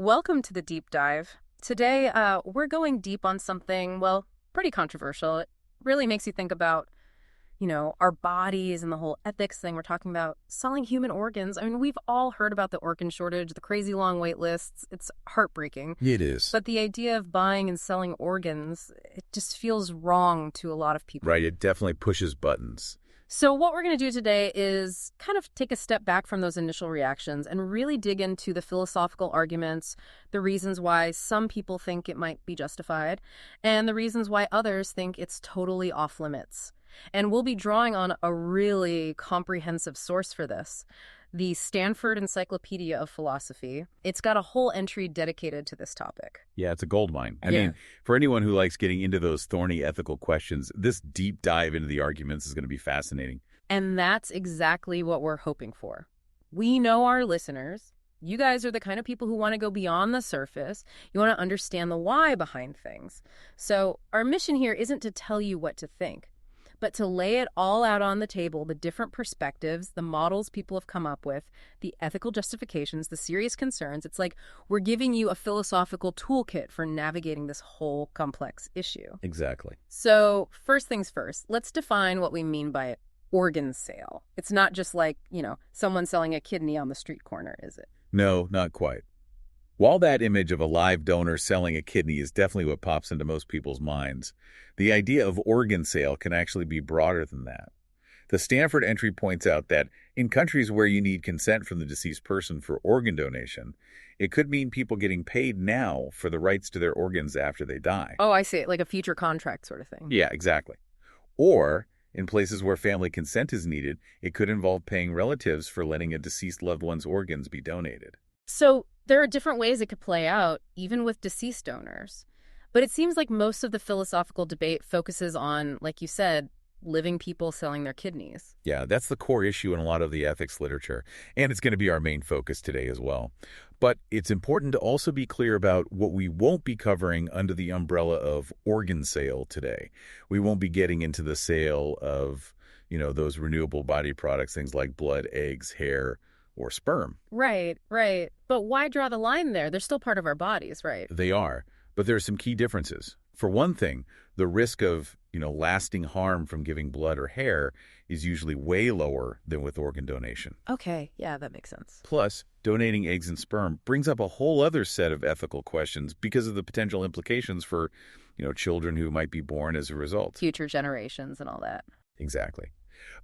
Welcome to the deep dive. Today, we're going deep on something, well, pretty controversial. It really makes you think about, our bodies and the whole ethics thing. We're talking about selling human organs. I mean, we've all heard about the organ shortage, the crazy long wait lists. It's heartbreaking. It is. But the idea of buying and selling organs, it just feels wrong to a lot of people. Right, it definitely pushes buttons. So what we're going to do today is kind of take a step back from those initial reactions and really dig into the philosophical arguments, the reasons why some people think it might be justified, and the reasons why others think it's totally off limits. And we'll be drawing on a really comprehensive source for this, the Stanford Encyclopedia of Philosophy. It's got a whole entry dedicated to this topic. Yeah, it's a goldmine. I mean, for anyone who likes getting into those thorny ethical questions, this deep dive into the arguments is going to be fascinating. And that's exactly what we're hoping for. We know our listeners. You guys are the kind of people who want to go beyond the surface. You want to understand the why behind things. So our mission here isn't to tell you what to think, but to lay it all out on the table, the different perspectives, the models people have come up with, the ethical justifications, the serious concerns. It's like we're giving you a philosophical toolkit for navigating this whole complex issue. Exactly. So first things first, let's define what we mean by organ sale. It's not just like, someone selling a kidney on the street corner, is it? No, not quite. While that image of a live donor selling a kidney is definitely what pops into most people's minds, the idea of organ sale can actually be broader than that. The Stanford entry points out that in countries where you need consent from the deceased person for organ donation, it could mean people getting paid now for the rights to their organs after they die. Oh, I see it, like a future contract sort of thing. Yeah, exactly. Or, in places where family consent is needed, it could involve paying relatives for letting a deceased loved one's organs be donated. So there are different ways it could play out, even with deceased donors. But it seems like most of the philosophical debate focuses on, like you said, living people selling their kidneys. Yeah, that's the core issue in a lot of the ethics literature, and it's going to be our main focus today as well. But it's important to also be clear about what we won't be covering under the umbrella of organ sale today. We won't be getting into the sale of, those renewable body products, things like blood, eggs, hair, or sperm. Right. But why draw the line there? They're still part of our bodies, right? They are, but there are some key differences. For one thing, the risk of, lasting harm from giving blood or hair is usually way lower than with organ donation. Okay, yeah, that makes sense. Plus, donating eggs and sperm brings up a whole other set of ethical questions because of the potential implications for, children who might be born as a result. Future generations and all that. Exactly.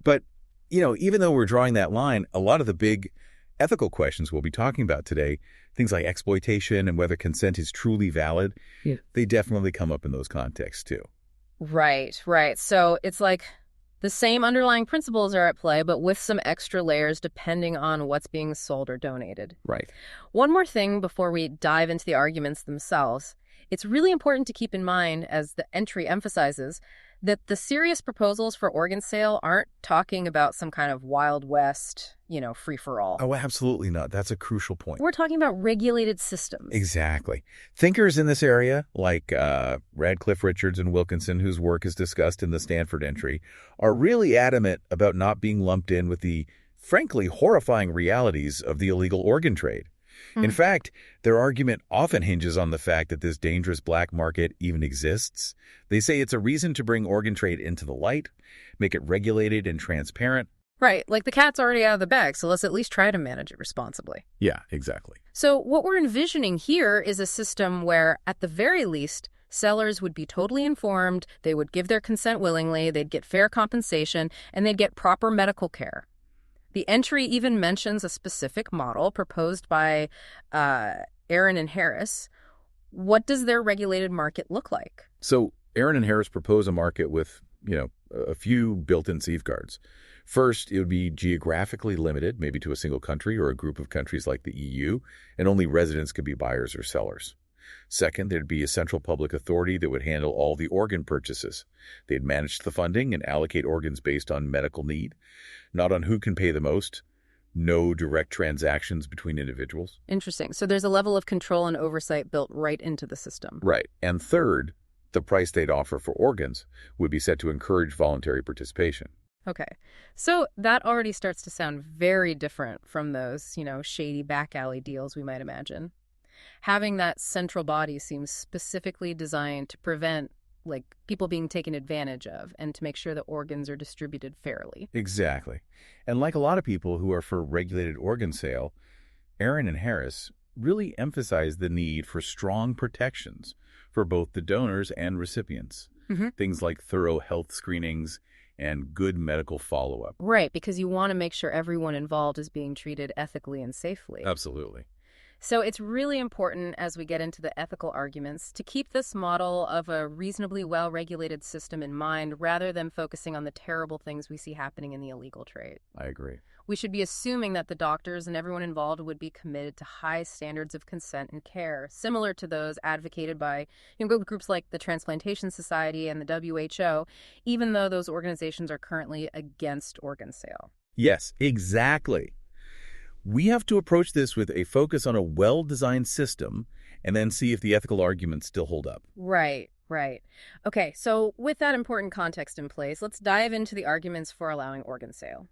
But, even though we're drawing that line, a lot of the big ethical questions we'll be talking about today, things like exploitation and whether consent is truly valid, they definitely come up in those contexts too. Right. So it's like the same underlying principles are at play, but with some extra layers depending on what's being sold or donated. Right. One more thing before we dive into the arguments themselves. It's really important to keep in mind, as the entry emphasizes, that the serious proposals for organ sale aren't talking about some kind of Wild West, free-for-all. Oh, absolutely not. That's a crucial point. We're talking about regulated systems. Exactly. Thinkers in this area, like Radcliffe, Richards, and Wilkinson, whose work is discussed in the Stanford entry, are really adamant about not being lumped in with the, frankly, horrifying realities of the illegal organ trade. In fact, their argument often hinges on the fact that this dangerous black market even exists. They say it's a reason to bring organ trade into the light, make it regulated and transparent. Right, like the cat's already out of the bag, so let's at least try to manage it responsibly. Yeah, exactly. So what we're envisioning here is a system where, at the very least, sellers would be totally informed, they would give their consent willingly, they'd get fair compensation, and they'd get proper medical care. The entry even mentions a specific model proposed by Aaron and Harris. What does their regulated market look like? So Aaron and Harris propose a market with, a few built-in safeguards. First, it would be geographically limited, maybe to a single country or a group of countries like the EU, and only residents could be buyers or sellers. Second, there'd be a central public authority that would handle all the organ purchases. They'd manage the funding and allocate organs based on medical need, not on who can pay the most. No direct transactions between individuals. Interesting. So there's a level of control and oversight built right into the system. Right. And third, the price they'd offer for organs would be set to encourage voluntary participation. Okay. So that already starts to sound very different from those, shady back alley deals we might imagine. Having that central body seems specifically designed to prevent people being taken advantage of and to make sure that organs are distributed fairly. Exactly. And like a lot of people who are for regulated organ sale, Aaron and Harris really emphasize the need for strong protections for both the donors and recipients. Hmm. Things like thorough health screenings and good medical follow-up. Right, because you want to make sure everyone involved is being treated ethically and safely. Absolutely. So it's really important as we get into the ethical arguments to keep this model of a reasonably well-regulated system in mind rather than focusing on the terrible things we see happening in the illegal trade. I agree. We should be assuming that the doctors and everyone involved would be committed to high standards of consent and care, similar to those advocated by groups like the Transplantation Society and the WHO, even though those organizations are currently against organ sale. Yes, exactly. We have to approach this with a focus on a well-designed system and then see if the ethical arguments still hold up. Right, right. Okay, so with that important context in place, let's dive into the arguments for allowing organ sale.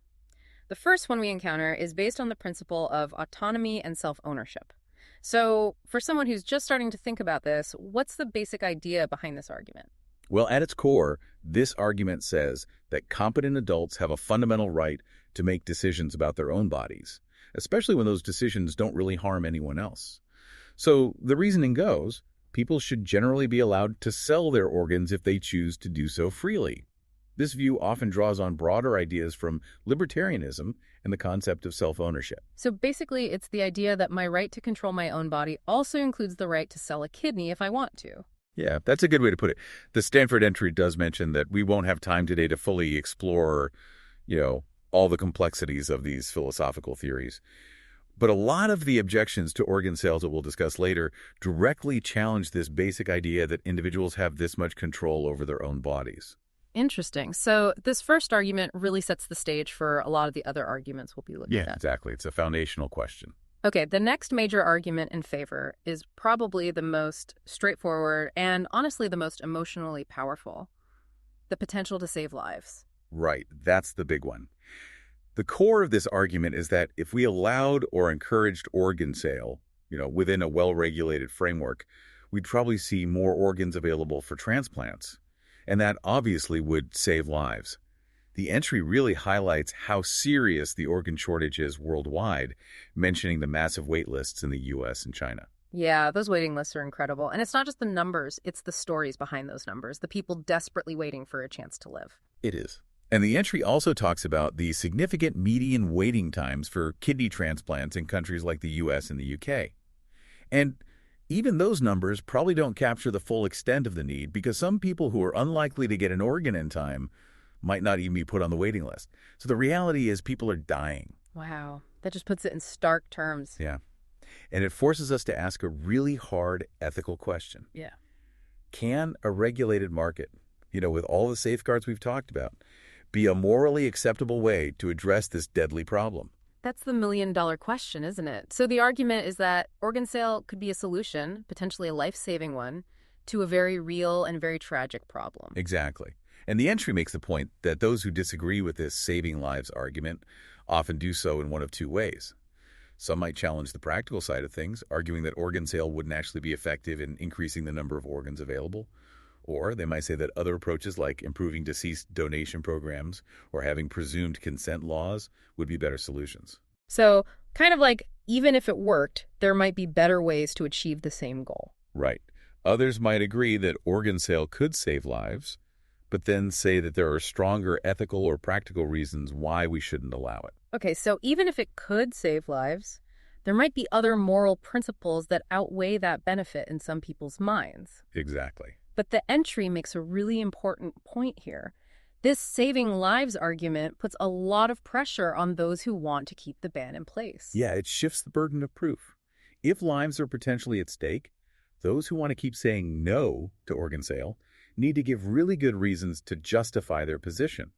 The first one we encounter is based on the principle of autonomy and self-ownership. So, for someone who's just starting to think about this, what's the basic idea behind this argument? Well, at its core, this argument says that competent adults have a fundamental right to make decisions about their own bodies, especially when those decisions don't really harm anyone else. So the reasoning goes, people should generally be allowed to sell their organs if they choose to do so freely. This view often draws on broader ideas from libertarianism and the concept of self-ownership. So basically, it's the idea that my right to control my own body also includes the right to sell a kidney if I want to. Yeah, that's a good way to put it. The Stanford entry does mention that we won't have time today to fully explore, all the complexities of these philosophical theories. But a lot of the objections to organ sales that we'll discuss later directly challenge this basic idea that individuals have this much control over their own bodies. Interesting. So this first argument really sets the stage for a lot of the other arguments we'll be looking at. Yeah, exactly. It's a foundational question. Okay, the next major argument in favor is probably the most straightforward and honestly the most emotionally powerful: the potential to save lives. Right, that's the big one. The core of this argument is that if we allowed or encouraged organ sale, within a well-regulated framework, we'd probably see more organs available for transplants. And that obviously would save lives. The entry really highlights how serious the organ shortage is worldwide, mentioning the massive wait lists in the U.S. and China. Yeah, those waiting lists are incredible. And it's not just the numbers, it's the stories behind those numbers, the people desperately waiting for a chance to live. It is. And the entry also talks about the significant median waiting times for kidney transplants in countries like the U.S. and the U.K. And even those numbers probably don't capture the full extent of the need because some people who are unlikely to get an organ in time might not even be put on the waiting list. So the reality is people are dying. Wow, that just puts it in stark terms. Yeah. And it forces us to ask a really hard ethical question. Yeah. Can a regulated market, with all the safeguards we've talked about, be a morally acceptable way to address this deadly problem? That's the million-dollar question, isn't it? So the argument is that organ sale could be a solution, potentially a life-saving one, to a very real and very tragic problem. Exactly. And the entry makes the point that those who disagree with this saving lives argument often do so in one of two ways. Some might challenge the practical side of things, arguing that organ sale wouldn't actually be effective in increasing the number of organs available. Or they might say that other approaches like improving deceased donation programs or having presumed consent laws would be better solutions. So, kind of like, even if it worked, there might be better ways to achieve the same goal. Right. Others might agree that organ sale could save lives, but then say that there are stronger ethical or practical reasons why we shouldn't allow it. Okay, so even if it could save lives, there might be other moral principles that outweigh that benefit in some people's minds. Exactly. But the entry makes a really important point here. This saving lives argument puts a lot of pressure on those who want to keep the ban in place. Yeah, it shifts the burden of proof. If lives are potentially at stake, those who want to keep saying no to organ sale need to give really good reasons to justify their position.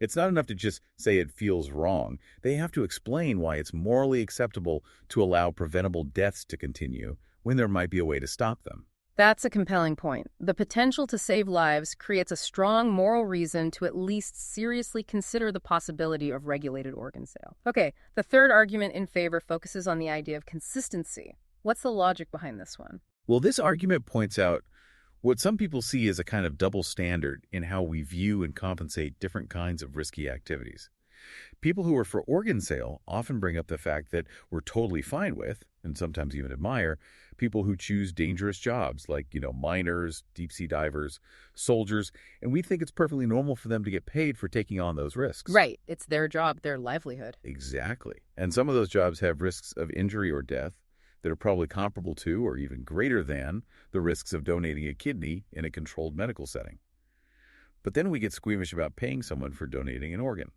It's not enough to just say it feels wrong. They have to explain why it's morally acceptable to allow preventable deaths to continue when there might be a way to stop them. That's a compelling point. The potential to save lives creates a strong moral reason to at least seriously consider the possibility of regulated organ sale. Okay, the third argument in favor focuses on the idea of consistency. What's the logic behind this one? Well, this argument points out what some people see as a kind of double standard in how we view and compensate different kinds of risky activities. People who are for organ sale often bring up the fact that we're totally fine with, and sometimes even admire, people who choose dangerous jobs like, miners, deep-sea divers, soldiers, and we think it's perfectly normal for them to get paid for taking on those risks. Right. It's their job, their livelihood. Exactly. And some of those jobs have risks of injury or death that are probably comparable to or even greater than the risks of donating a kidney in a controlled medical setting. But then we get squeamish about paying someone for donating an organ.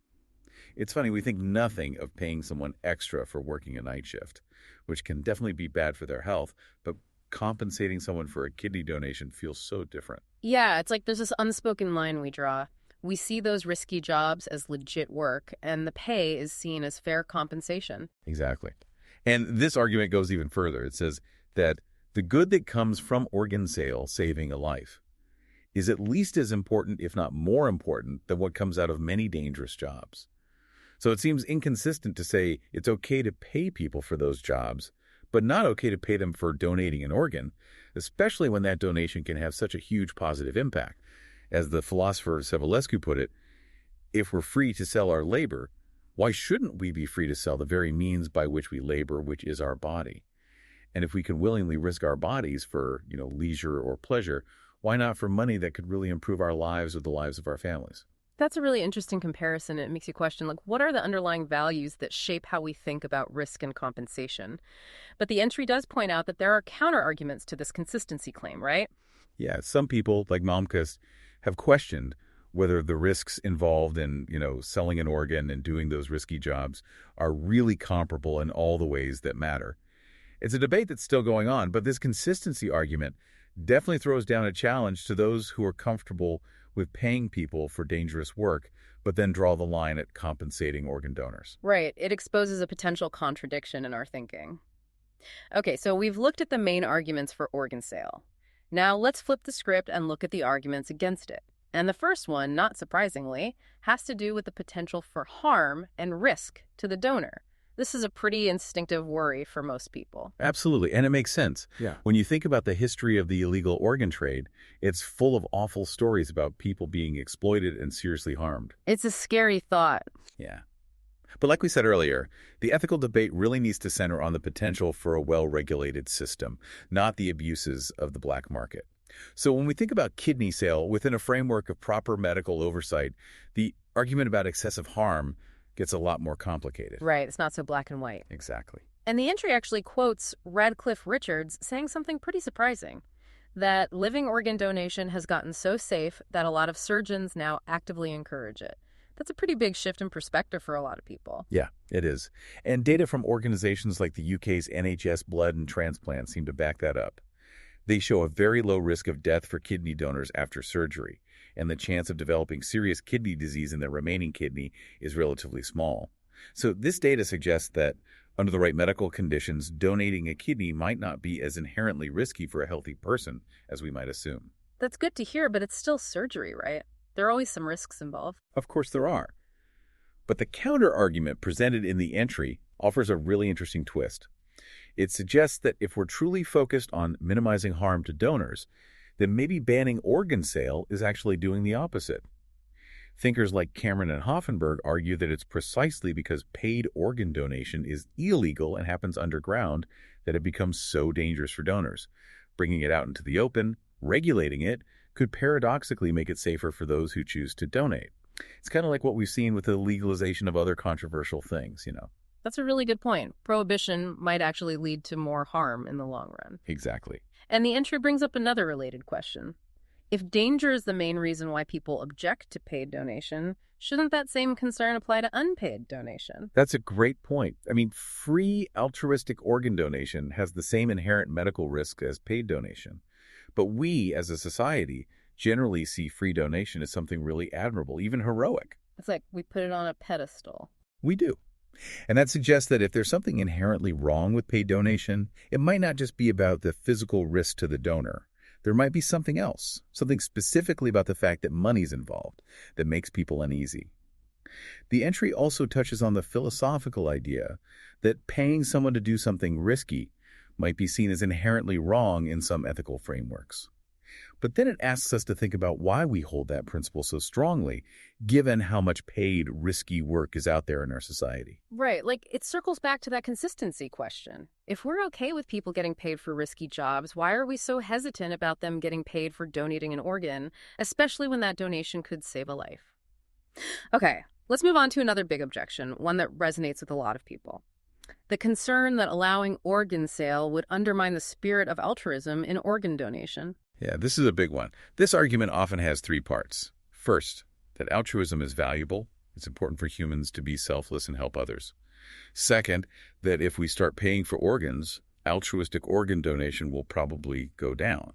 It's funny, we think nothing of paying someone extra for working a night shift, which can definitely be bad for their health, but compensating someone for a kidney donation feels so different. Yeah, it's like there's this unspoken line we draw. We see those risky jobs as legit work, and the pay is seen as fair compensation. Exactly. And this argument goes even further. It says that the good that comes from organ sale, saving a life, is at least as important, if not more important, than what comes out of many dangerous jobs. So it seems inconsistent to say it's okay to pay people for those jobs, but not okay to pay them for donating an organ, especially when that donation can have such a huge positive impact. As the philosopher Sevulescu put it, if we're free to sell our labor, why shouldn't we be free to sell the very means by which we labor, which is our body? And if we can willingly risk our bodies for, leisure or pleasure, why not for money that could really improve our lives or the lives of our families? That's a really interesting comparison. It makes you question, what are the underlying values that shape how we think about risk and compensation? But the entry does point out that there are counter-arguments to this consistency claim, right? Yeah, some people, like Malmquist, have questioned whether the risks involved in, selling an organ and doing those risky jobs are really comparable in all the ways that matter. It's a debate that's still going on, but this consistency argument definitely throws down a challenge to those who are comfortable with paying people for dangerous work, but then draw the line at compensating organ donors. Right. It exposes a potential contradiction in our thinking. Okay, so we've looked at the main arguments for organ sale. Now let's flip the script and look at the arguments against it. And the first one, not surprisingly, has to do with the potential for harm and risk to the donor. This is a pretty instinctive worry for most people. Absolutely, and it makes sense. Yeah. When you think about the history of the illegal organ trade, it's full of awful stories about people being exploited and seriously harmed. It's a scary thought. Yeah. But like we said earlier, the ethical debate really needs to center on the potential for a well-regulated system, not the abuses of the black market. So when we think about kidney sale within a framework of proper medical oversight, the argument about excessive harm gets a lot more complicated. Right, it's not so black and white. Exactly. And the entry actually quotes Radcliffe Richards saying something pretty surprising, that living organ donation has gotten so safe that a lot of surgeons now actively encourage it. That's a pretty big shift in perspective for a lot of people. Yeah, it is. And data from organizations like the UK's NHS Blood and Transplant seem to back that up. They show a very low risk of death for kidney donors after surgery, and the chance of developing serious kidney disease in their remaining kidney is relatively small. So this data suggests that, under the right medical conditions, donating a kidney might not be as inherently risky for a healthy person as we might assume. That's good to hear, but it's still surgery, right? There are always some risks involved. Of course there are. But the counter-argument presented in the entry offers a really interesting twist. It suggests that if we're truly focused on minimizing harm to donors, then maybe banning organ sale is actually doing the opposite. Thinkers like Cameron and Hoffenberg argue that it's precisely because paid organ donation is illegal and happens underground that it becomes so dangerous for donors. Bringing it out into the open, regulating it, could paradoxically make it safer for those who choose to donate. It's kind of like what we've seen with the legalization of other controversial things, That's a really good point. Prohibition might actually lead to more harm in the long run. Exactly. And the entry brings up another related question. If danger is the main reason why people object to paid donation, shouldn't that same concern apply to unpaid donation? That's a great point. I mean, free altruistic organ donation has the same inherent medical risk as paid donation. But we, as a society, generally see free donation as something really admirable, even heroic. It's like we put it on a pedestal. We do. And that suggests that if there's something inherently wrong with paid donation, it might not just be about the physical risk to the donor. There might be something else, something specifically about the fact that money's involved that makes people uneasy. The entry also touches on the philosophical idea that paying someone to do something risky might be seen as inherently wrong in some ethical frameworks. But then it asks us to think about why we hold that principle so strongly, given how much paid, risky work is out there in our society. Right, like it circles back to that consistency question. If we're okay with people getting paid for risky jobs, why are we so hesitant about them getting paid for donating an organ, especially when that donation could save a life? Okay, let's move on to another big objection, one that resonates with a lot of people. The concern that allowing organ sale would undermine the spirit of altruism in organ donation. Yeah, this is a big one. This argument often has three parts. First, that altruism is valuable. It's important for humans to be selfless and help others. Second, that if we start paying for organs, altruistic organ donation will probably go down.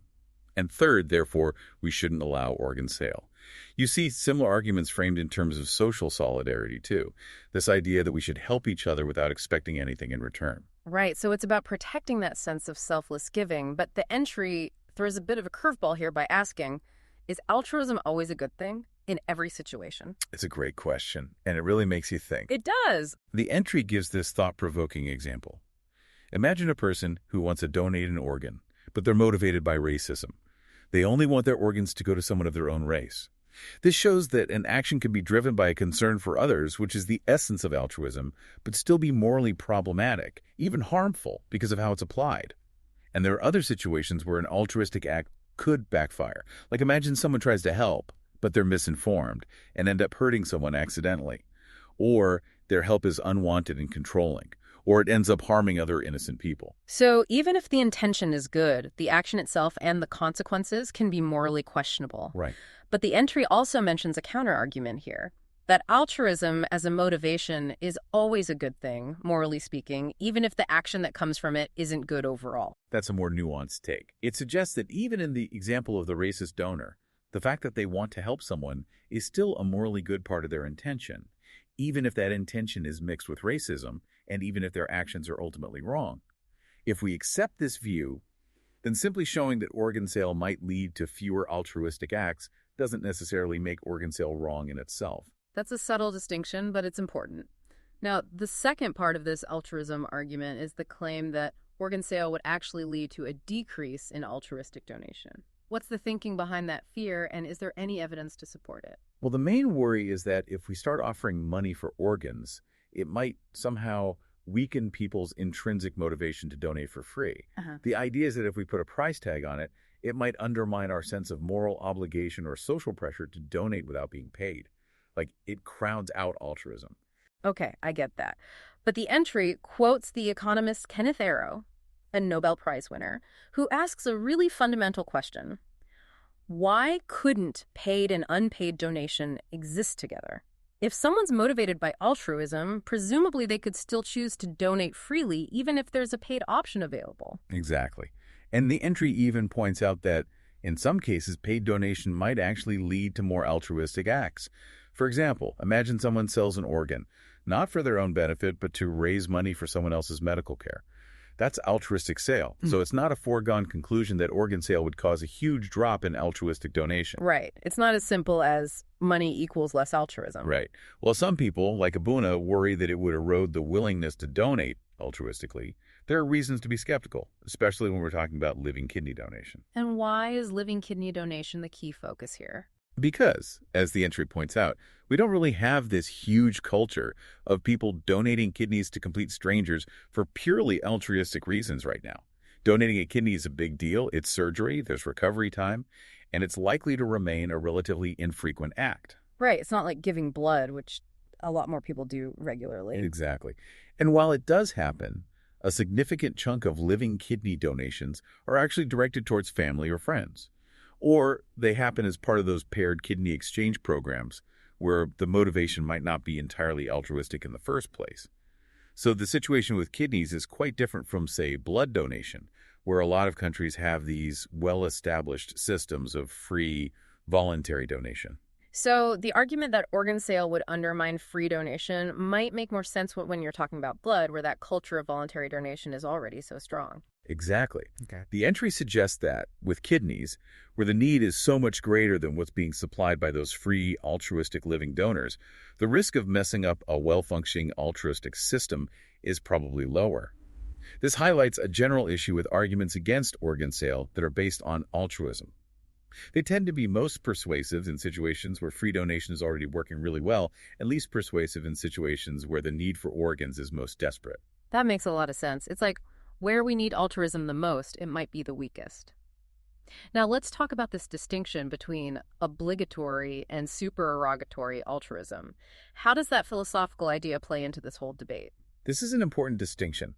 And third, therefore, we shouldn't allow organ sale. You see similar arguments framed in terms of social solidarity, too. This idea that we should help each other without expecting anything in return. Right, so it's about protecting that sense of selfless giving, but the entry throws a bit of a curveball here by asking, is altruism always a good thing in every situation? It's a great question, and it really makes you think. It does. The entry gives this thought-provoking example. Imagine a person who wants to donate an organ, but they're motivated by racism. They only want their organs to go to someone of their own race. This shows that an action can be driven by a concern for others, which is the essence of altruism, but still be morally problematic, even harmful, because of how it's applied. And there are other situations where an altruistic act could backfire. Like imagine someone tries to help, but they're misinformed and end up hurting someone accidentally. Or their help is unwanted and controlling. Or it ends up harming other innocent people. So even if the intention is good, the action itself and the consequences can be morally questionable. Right. But the entry also mentions a counterargument here, that altruism as a motivation is always a good thing, morally speaking, even if the action that comes from it isn't good overall. That's a more nuanced take. It suggests that even in the example of the racist donor, the fact that they want to help someone is still a morally good part of their intention, even if that intention is mixed with racism, and even if their actions are ultimately wrong. If we accept this view, then simply showing that organ sale might lead to fewer altruistic acts doesn't necessarily make organ sale wrong in itself. That's a subtle distinction, but it's important. Now, the second part of this altruism argument is the claim that organ sale would actually lead to a decrease in altruistic donation. What's the thinking behind that fear, and is there any evidence to support it? Well, the main worry is that if we start offering money for organs, it might somehow weaken people's intrinsic motivation to donate for free. The idea is that if we put a price tag on it, it might undermine our sense of moral obligation or social pressure to donate without being paid. Like, it crowds out altruism. Okay, I get that. But the entry quotes the economist Kenneth Arrow, a Nobel Prize winner, who asks a really fundamental question. Why couldn't paid and unpaid donation exist together? If someone's motivated by altruism, presumably they could still choose to donate freely even if there's a paid option available. Exactly. And the entry even points out that, in some cases, paid donation might actually lead to more altruistic acts. For example, imagine someone sells an organ, not for their own benefit, but to raise money for someone else's medical care. That's altruistic sale. So it's not a foregone conclusion that organ sale would cause a huge drop in altruistic donation. Right. It's not as simple as money equals less altruism. Right. Well, some people, like Abuna, worry that it would erode the willingness to donate altruistically. There are reasons to be skeptical, especially when we're talking about living kidney donation. And why is living kidney donation the key focus here? Because, as the entry points out, we don't really have this huge culture of people donating kidneys to complete strangers for purely altruistic reasons right now. Donating a kidney is a big deal. It's surgery, there's recovery time, and it's likely to remain a relatively infrequent act. Right. It's not like giving blood, which a lot more people do regularly. Exactly. And while it does happen, a significant chunk of living kidney donations are actually directed towards family or friends. Or they happen as part of those paired kidney exchange programs where the motivation might not be entirely altruistic in the first place. So the situation with kidneys is quite different from, say, blood donation, where a lot of countries have these well-established systems of free, voluntary donation. So the argument that organ sale would undermine free donation might make more sense when you're talking about blood, where that culture of voluntary donation is already so strong. Exactly. Okay. The entry suggests that, with kidneys, where the need is so much greater than what's being supplied by those free, altruistic living donors, the risk of messing up a well-functioning altruistic system is probably lower. This highlights a general issue with arguments against organ sale that are based on altruism. They tend to be most persuasive in situations where free donation is already working really well, and least persuasive in situations where the need for organs is most desperate. That makes a lot of sense. It's like where we need altruism the most, it might be the weakest. Now, let's talk about this distinction between obligatory and supererogatory altruism. How does that philosophical idea play into this whole debate? This is an important distinction.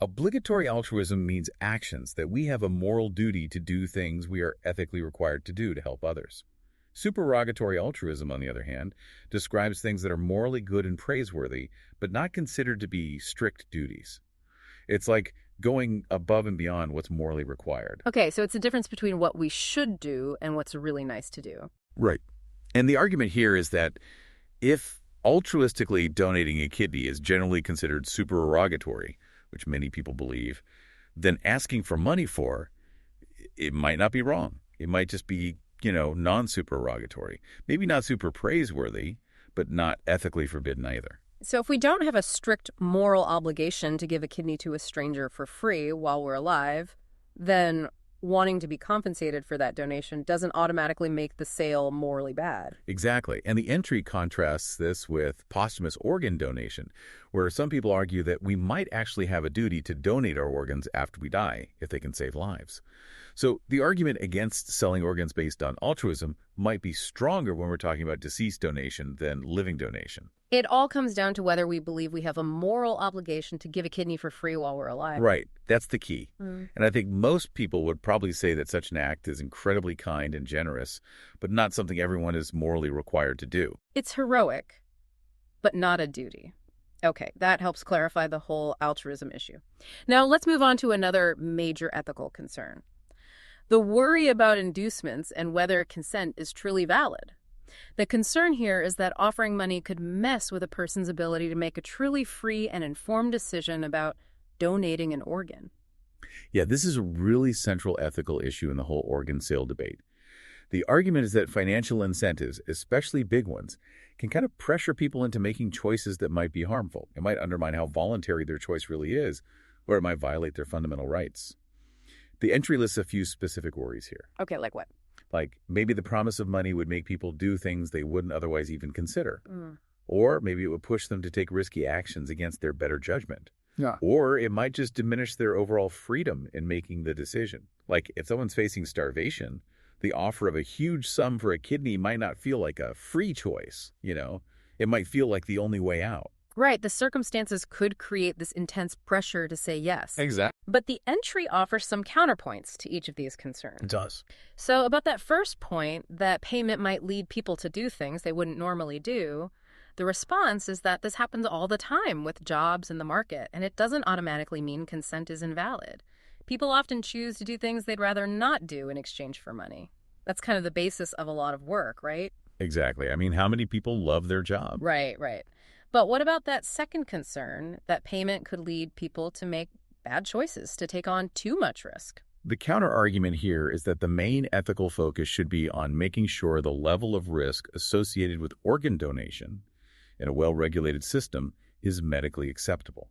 Obligatory altruism means actions that we have a moral duty to do things we are ethically required to do to help others. Supererogatory altruism, on the other hand, describes things that are morally good and praiseworthy, but not considered to be strict duties. It's like going above and beyond what's morally required. Okay, so it's a difference between what we should do and what's really nice to do. Right. And the argument here is that if altruistically donating a kidney is generally considered supererogatory, which many people believe, then asking for money for it might not be wrong. It might just be, non-supererogatory. Maybe not super praiseworthy, but not ethically forbidden either. So if we don't have a strict moral obligation to give a kidney to a stranger for free while we're alive, then wanting to be compensated for that donation doesn't automatically make the sale morally bad. Exactly. And the entry contrasts this with posthumous organ donation, where some people argue that we might actually have a duty to donate our organs after we die if they can save lives. So the argument against selling organs based on altruism might be stronger when we're talking about deceased donation than living donation. It all comes down to whether we believe we have a moral obligation to give a kidney for free while we're alive. Right. That's the key. Mm. And I think most people would probably say that such an act is incredibly kind and generous, but not something everyone is morally required to do. It's heroic, but not a duty. Okay, that helps clarify the whole altruism issue. Now let's move on to another major ethical concern. The worry about inducements and whether consent is truly valid. The concern here is that offering money could mess with a person's ability to make a truly free and informed decision about donating an organ. Yeah, this is a really central ethical issue in the whole organ sale debate. The argument is that financial incentives, especially big ones, can kind of pressure people into making choices that might be harmful. It might undermine how voluntary their choice really is, or it might violate their fundamental rights. The entry lists a few specific worries here. Okay, like what? Like maybe the promise of money would make people do things they wouldn't otherwise even consider. Or maybe it would push them to take risky actions against their better judgment. Yeah. Or it might just diminish their overall freedom in making the decision. Like if someone's facing starvation, the offer of a huge sum for a kidney might not feel like a free choice, It might feel like the only way out. Right, the circumstances could create this intense pressure to say yes. Exactly. But the entry offers some counterpoints to each of these concerns. It does. So about that first point, that payment might lead people to do things they wouldn't normally do, the response is that this happens all the time with jobs in the market, and it doesn't automatically mean consent is invalid. People often choose to do things they'd rather not do in exchange for money. That's kind of the basis of a lot of work, right? Exactly. I mean, how many people love their job? Right. But what about that second concern, that payment could lead people to make bad choices, to take on too much risk? The counter-argument here is that the main ethical focus should be on making sure the level of risk associated with organ donation in a well-regulated system is medically acceptable.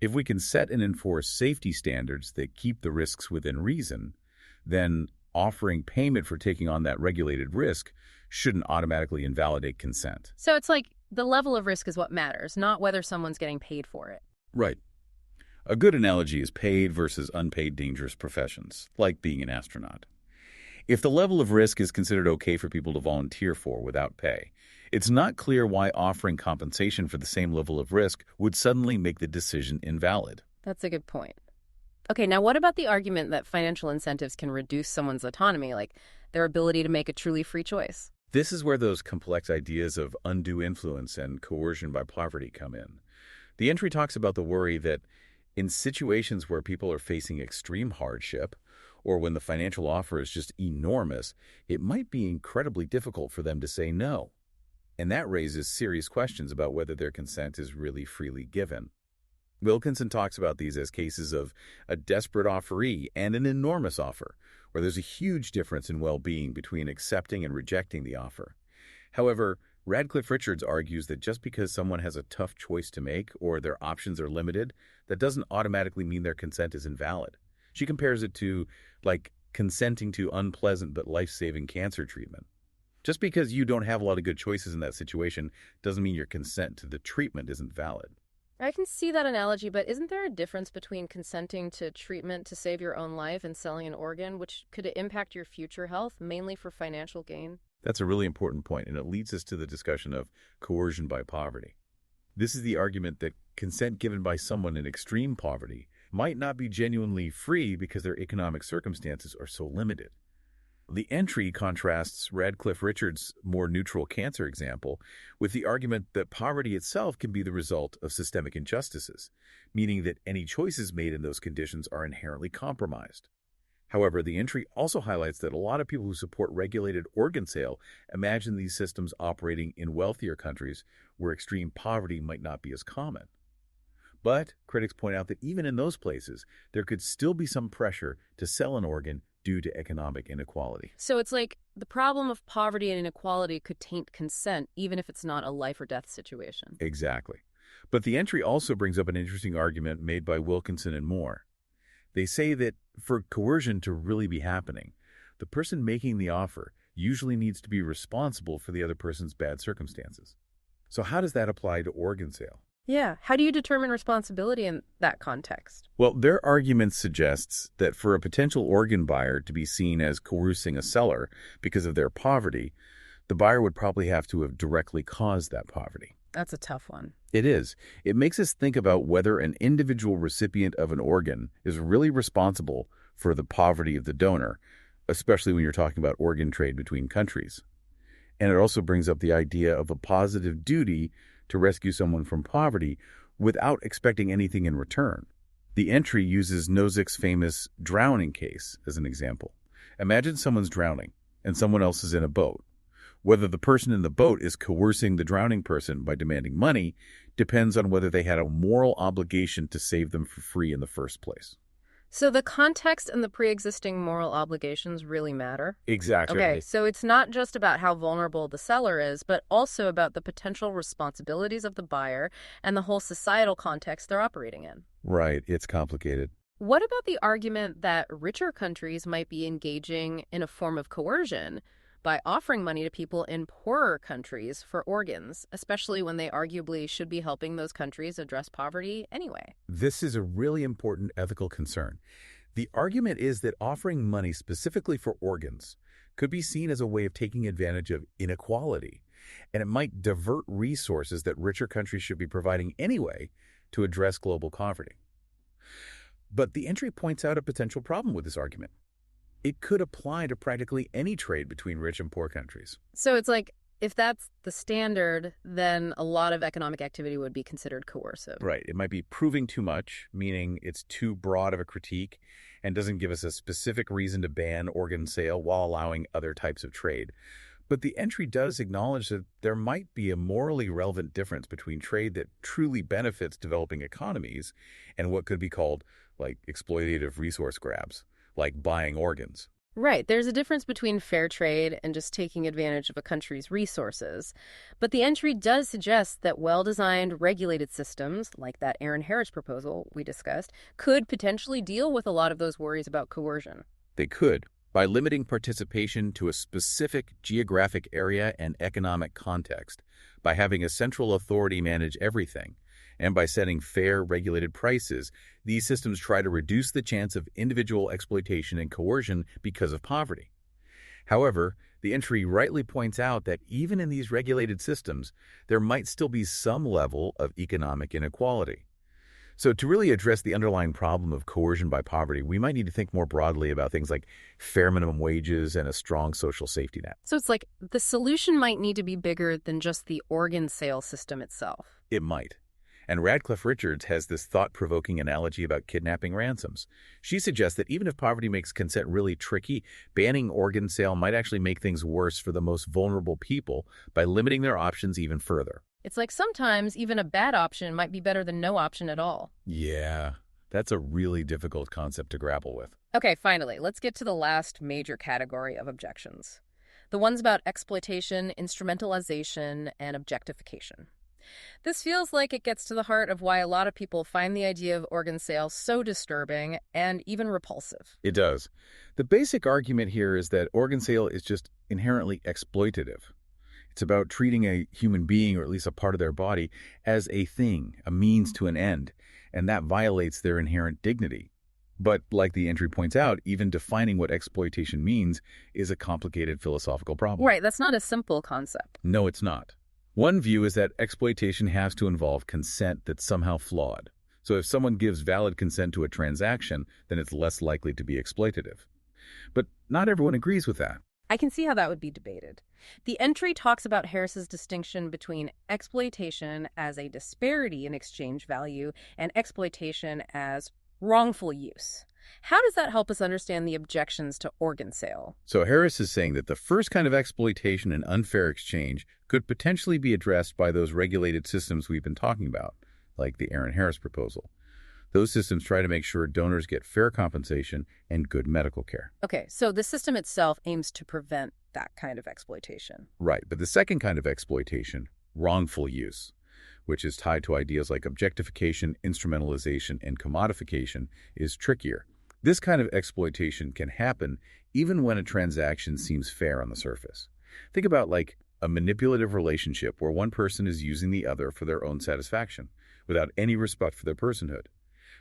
If we can set and enforce safety standards that keep the risks within reason, then offering payment for taking on that regulated risk shouldn't automatically invalidate consent. So it's like the level of risk is what matters, not whether someone's getting paid for it. Right. A good analogy is paid versus unpaid dangerous professions, like being an astronaut. If the level of risk is considered okay for people to volunteer for without pay, it's not clear why offering compensation for the same level of risk would suddenly make the decision invalid. That's a good point. Okay, now what about the argument that financial incentives can reduce someone's autonomy, like their ability to make a truly free choice? This is where those complex ideas of undue influence and coercion by poverty come in. The entry talks about the worry that in situations where people are facing extreme hardship, or when the financial offer is just enormous, it might be incredibly difficult for them to say no. And that raises serious questions about whether their consent is really freely given. Wilkinson talks about these as cases of a desperate offeree and an enormous offer, where there's a huge difference in well-being between accepting and rejecting the offer. However, Radcliffe Richards argues that just because someone has a tough choice to make or their options are limited, that doesn't automatically mean their consent is invalid. She compares it to, like, consenting to unpleasant but life-saving cancer treatment. Just because you don't have a lot of good choices in that situation doesn't mean your consent to the treatment isn't valid. I can see that analogy, but isn't there a difference between consenting to treatment to save your own life and selling an organ, which could impact your future health, mainly for financial gain? That's a really important point, and it leads us to the discussion of coercion by poverty. This is the argument that consent given by someone in extreme poverty might not be genuinely free because their economic circumstances are so limited. The entry contrasts Radcliffe Richards' more neutral cancer example with the argument that poverty itself can be the result of systemic injustices, meaning that any choices made in those conditions are inherently compromised. However, the entry also highlights that a lot of people who support regulated organ sale imagine these systems operating in wealthier countries where extreme poverty might not be as common. But critics point out that even in those places, there could still be some pressure to sell an organ due to economic inequality. So it's like the problem of poverty and inequality could taint consent, even if it's not a life or death situation. Exactly. But the entry also brings up an interesting argument made by Wilkinson and Moore. They say that for coercion to really be happening, the person making the offer usually needs to be responsible for the other person's bad circumstances. So how does that apply to organ sale? Yeah. How do you determine responsibility in that context? Well, their argument suggests that for a potential organ buyer to be seen as coercing a seller because of their poverty, the buyer would probably have to have directly caused that poverty. That's a tough one. It is. It makes us think about whether an individual recipient of an organ is really responsible for the poverty of the donor, especially when you're talking about organ trade between countries. And it also brings up the idea of a positive duty to rescue someone from poverty without expecting anything in return. The entry uses Nozick's famous drowning case as an example. Imagine someone's drowning and someone else is in a boat. Whether the person in the boat is coercing the drowning person by demanding money depends on whether they had a moral obligation to save them for free in the first place. So the context and the pre-existing moral obligations really matter? Exactly. Okay, so it's not just about how vulnerable the seller is, but also about the potential responsibilities of the buyer and the whole societal context they're operating in. Right, it's complicated. What about the argument that richer countries might be engaging in a form of coercion by offering money to people in poorer countries for organs, especially when they arguably should be helping those countries address poverty anyway? This is a really important ethical concern. The argument is that offering money specifically for organs could be seen as a way of taking advantage of inequality, and it might divert resources that richer countries should be providing anyway to address global poverty. But the entry points out a potential problem with this argument. It could apply to practically any trade between rich and poor countries. So it's like, if that's the standard, then a lot of economic activity would be considered coercive. Right. It might be proving too much, meaning it's too broad of a critique and doesn't give us a specific reason to ban organ sale while allowing other types of trade. But the entry does acknowledge that there might be a morally relevant difference between trade that truly benefits developing economies and what could be called, like, exploitative resource grabs, like buying organs. Right. There's a difference between fair trade and just taking advantage of a country's resources. But the entry does suggest that well-designed, regulated systems, like that Aaron Harris proposal we discussed, could potentially deal with a lot of those worries about coercion. They could, by limiting participation to a specific geographic area and economic context, by having a central authority manage everything, and by setting fair, regulated prices. These systems try to reduce the chance of individual exploitation and coercion because of poverty. However, the entry rightly points out that even in these regulated systems, there might still be some level of economic inequality. So to really address the underlying problem of coercion by poverty, we might need to think more broadly about things like fair minimum wages and a strong social safety net. So it's like the solution might need to be bigger than just the organ sale system itself. It might. And Radcliffe Richards has this thought-provoking analogy about kidnapping ransoms. She suggests that even if poverty makes consent really tricky, banning organ sale might actually make things worse for the most vulnerable people by limiting their options even further. It's like sometimes even a bad option might be better than no option at all. Yeah, that's a really difficult concept to grapple with. Okay, finally, let's get to the last major category of objections. The ones about exploitation, instrumentalization, and objectification. This feels like it gets to the heart of why a lot of people find the idea of organ sale so disturbing and even repulsive. It does. The basic argument here is that organ sale is just inherently exploitative. It's about treating a human being, or at least a part of their body, as a thing, a means to an end, and that violates their inherent dignity. But like the entry points out, even defining what exploitation means is a complicated philosophical problem. Right, that's not a simple concept. No, it's not. One view is that exploitation has to involve consent that's somehow flawed. So if someone gives valid consent to a transaction, then it's less likely to be exploitative. But not everyone agrees with that. I can see how that would be debated. The entry talks about Harris's distinction between exploitation as a disparity in exchange value and exploitation as wrongful use. How does that help us understand the objections to organ sale? So Harris is saying that the first kind of exploitation and unfair exchange could potentially be addressed by those regulated systems we've been talking about, like the Aaron Harris proposal. Those systems try to make sure donors get fair compensation and good medical care. Okay, so the system itself aims to prevent that kind of exploitation. Right, but the second kind of exploitation, wrongful use, which is tied to ideas like objectification, instrumentalization, and commodification, is trickier. This kind of exploitation can happen even when a transaction seems fair on the surface. Think about like a manipulative relationship where one person is using the other for their own satisfaction, without any respect for their personhood.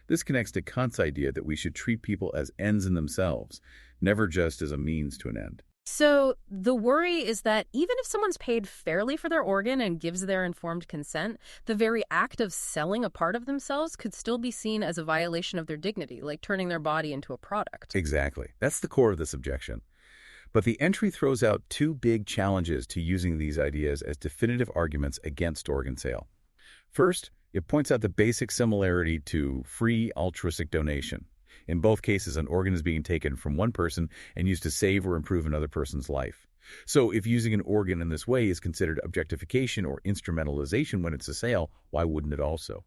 This connects to Kant's idea that we should treat people as ends in themselves, never just as a means to an end. So the worry is that even if someone's paid fairly for their organ and gives their informed consent, the very act of selling a part of themselves could still be seen as a violation of their dignity, like turning their body into a product. Exactly. That's the core of this objection. But the entry throws out two big challenges to using these ideas as definitive arguments against organ sale. First, it points out the basic similarity to free altruistic donation. In both cases, an organ is being taken from one person and used to save or improve another person's life. So if using an organ in this way is considered objectification or instrumentalization when it's a sale, why wouldn't it also?